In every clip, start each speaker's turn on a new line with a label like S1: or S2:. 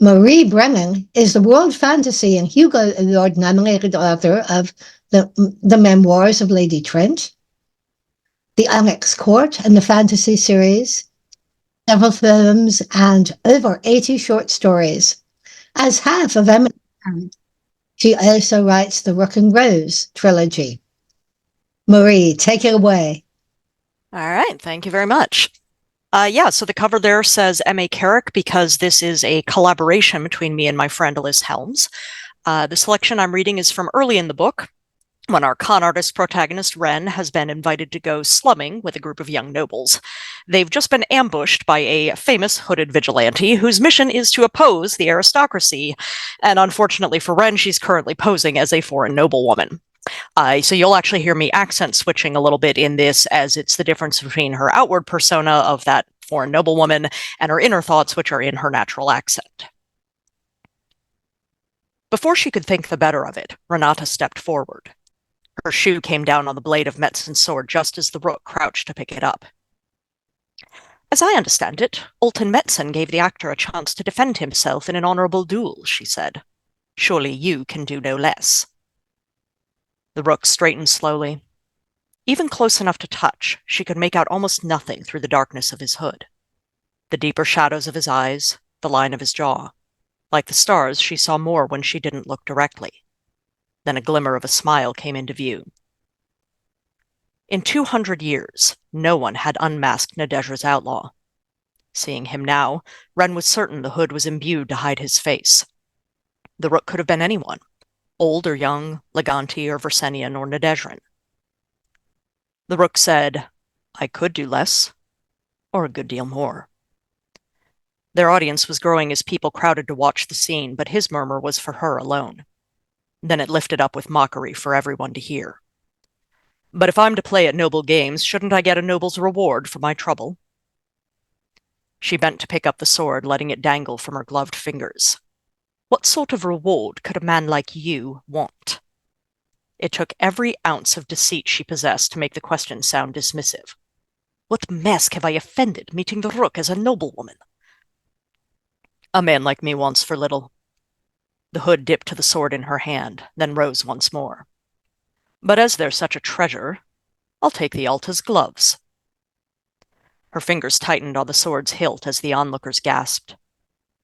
S1: Marie Brennan is the World Fantasy and Hugo Award-nominated author of the Memoirs of Lady Trent, The Annex Court and the Fantasy series, several films, and over 80 short stories. As half of Emily Tarrant, she also writes the Rook and Rose trilogy. Marie, take it away.
S2: All right, thank you very much. So the cover there says M.A. Carrick because this is a collaboration between me and my friend Liz Helms. The selection I'm reading is from early in the book, when our con artist protagonist, Wren, has been invited to go slumming with a group of young nobles. They've just been ambushed by a famous hooded vigilante whose mission is to oppose the aristocracy. And unfortunately for Wren, she's currently posing as a foreign noblewoman. So you'll actually hear me accent switching a little bit in this, as it's the difference between her outward persona of that foreign noblewoman and her inner thoughts, which are in her natural accent. Before she could think the better of it, Renata stepped forward. Her shoe came down on the blade of Metzen's sword just as the Rook crouched to pick it up. As I understand it, Alton Metzen gave the actor a chance to defend himself in an honorable duel, she said. Surely you can do no less. The Rook straightened slowly. Even close enough to touch, she could make out almost nothing through the darkness of his hood. The deeper shadows of his eyes, the line of his jaw. Like the stars, she saw more when she didn't look directly. Then a glimmer of a smile came into view. In 200 years, no one had unmasked Nadeja's outlaw. Seeing him now, Wren was certain the hood was imbued to hide his face. The Rook could have been anyone, old or young, Leganti or Versenian or Nadejran. The Rook said, I could do less, or a good deal more. Their audience was growing as people crowded to watch the scene, but his murmur was for her alone. Then it lifted up with mockery for everyone to hear. But if I'm to play at noble games, shouldn't I get a noble's reward for my trouble? She bent to pick up the sword, letting it dangle from her gloved fingers. What sort of reward could a man like you want? It took every ounce of deceit she possessed to make the question sound dismissive. What mask have I offended, meeting the Rook as a noblewoman? A man like me wants for little. The hood dipped to the sword in her hand, then rose once more. But as there's such a treasure, I'll take the Alta's gloves. Her fingers tightened on the sword's hilt as the onlookers gasped.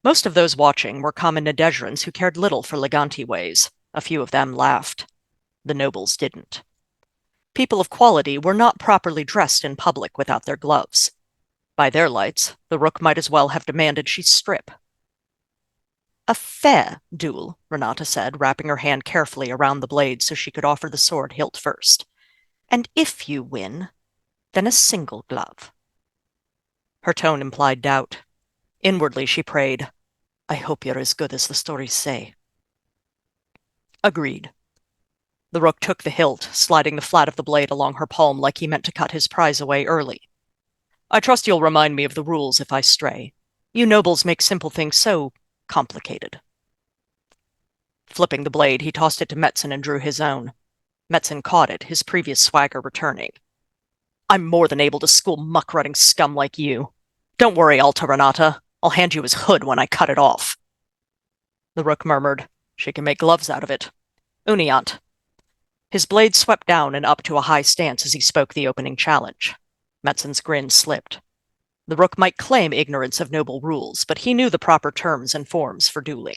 S2: Most of those watching were common Nadejarans who cared little for Leganti ways. A few of them laughed. The nobles didn't. People of quality were not properly dressed in public without their gloves. By their lights, the Rook might as well have demanded she strip. A fair duel, Renata said, wrapping her hand carefully around the blade so she could offer the sword hilt first. And if you win, then a single glove. Her tone implied doubt. Inwardly she prayed, I hope you're as good as the stories say. Agreed. The Rook took the hilt, sliding the flat of the blade along her palm like he meant to cut his prize away early. I trust you'll remind me of the rules if I stray. You nobles make simple things so complicated. Flipping the blade, he tossed it to Metzen and drew his own. Metzen caught it, his previous swagger returning. I'm more than able to school muck-rutting scum like you. Don't worry, Alta Renata. I'll hand you his hood when I cut it off. The Rook murmured, She can make gloves out of it. Uniant. His blade swept down and up to a high stance as he spoke the opening challenge. Metzen's grin slipped. The Rook might claim ignorance of noble rules, but he knew the proper terms and forms for dueling.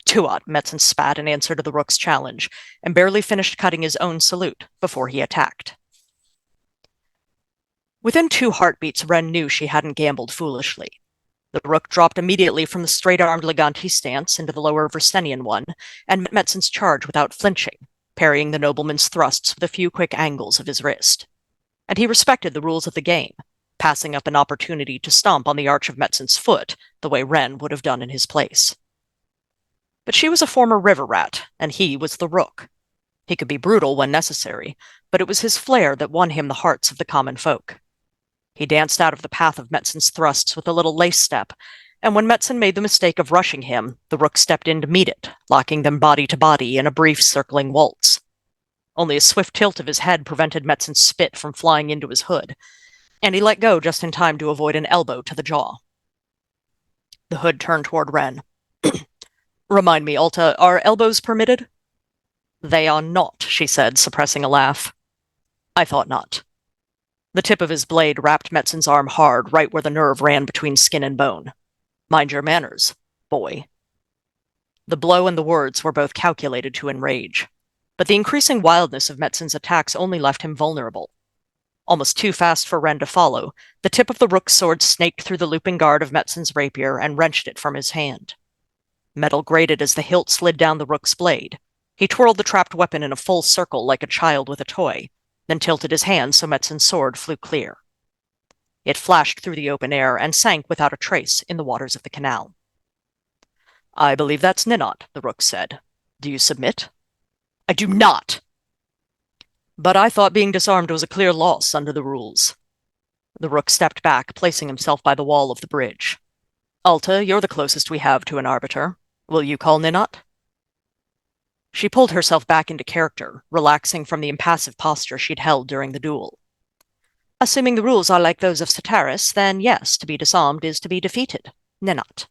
S2: Tuat, Metzen spat in answer to the Rook's challenge, and barely finished cutting his own salute before he attacked. Within 2 heartbeats, Wren knew she hadn't gambled foolishly. The Rook dropped immediately from the straight-armed Leganti stance into the lower Versenian one, and met Metzen's charge without flinching, parrying the nobleman's thrusts with a few quick angles of his wrist. And he respected the rules of the game, passing up an opportunity to stomp on the arch of Metzen's foot, the way Wren would have done in his place. But she was a former river rat, and he was the Rook. He could be brutal when necessary, but it was his flair that won him the hearts of the common folk. He danced out of the path of Metzen's thrusts with a little lace step, and when Metzen made the mistake of rushing him, the Rook stepped in to meet it, locking them body to body in a brief circling waltz. Only a swift tilt of his head prevented Metzen's spit from flying into his hood, and he let go just in time to avoid an elbow to the jaw. The hood turned toward Wren. Remind me, Alta, are elbows permitted? They are not, she said, suppressing a laugh. I thought not. The tip of his blade rapped Metzen's arm hard, right where the nerve ran between skin and bone. Mind your manners, boy. The blow and the words were both calculated to enrage, but the increasing wildness of Metzen's attacks only left him vulnerable. Almost too fast for Wren to follow, the tip of the rook's sword snaked through the looping guard of Metzen's rapier and wrenched it from his hand. Metal grated as the hilt slid down the rook's blade. He twirled the trapped weapon in a full circle like a child with a toy, then tilted his hand so Metzen's sword flew clear. It flashed through the open air and sank without a trace in the waters of the canal. I believe that's Ninot, the rook said. Do you submit? I do not! But I thought being disarmed was a clear loss under the rules. The rook stepped back, placing himself by the wall of the bridge. Alta, you're the closest we have to an arbiter. Will you call Ninot? She pulled herself back into character, relaxing from the impassive posture she'd held during the duel. Assuming the rules are like those of Sataris, then yes, to be disarmed is to be defeated. Ninot.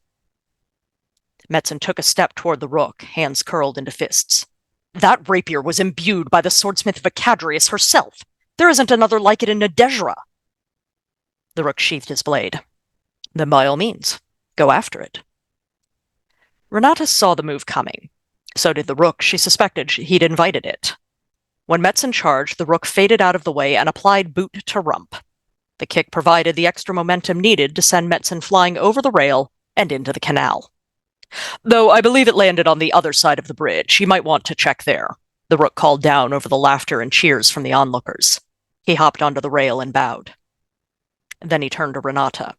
S2: Metzen took a step toward the rook, hands curled into fists. That rapier was imbued by the swordsmith Vicadrius herself. There isn't another like it in Nadejra. The rook sheathed his blade. Then by all means, go after it. Renata saw the move coming. So did the rook. She suspected he'd invited it. When Metzen charged, the rook faded out of the way and applied boot to rump. The kick provided the extra momentum needed to send Metzen flying over the rail and into the canal. Though I believe it landed on the other side of the bridge. You might want to check there, the rook called down over the laughter and cheers from the onlookers. He hopped onto the rail and bowed. Then he turned to Renata.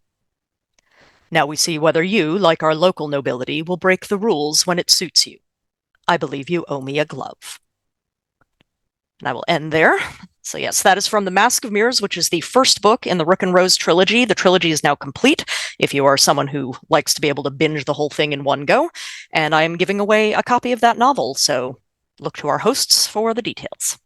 S2: Now we see whether you, like our local nobility, will break the rules when it suits you. I believe you owe me a glove. And I will end there. So yes, that is from The Mask of Mirrors, which is the first book in the Rook and Rose trilogy. The trilogy is now complete, if you are someone who likes to be able to binge the whole thing in one go. And I am giving away a copy of that novel, so look to our hosts for the details.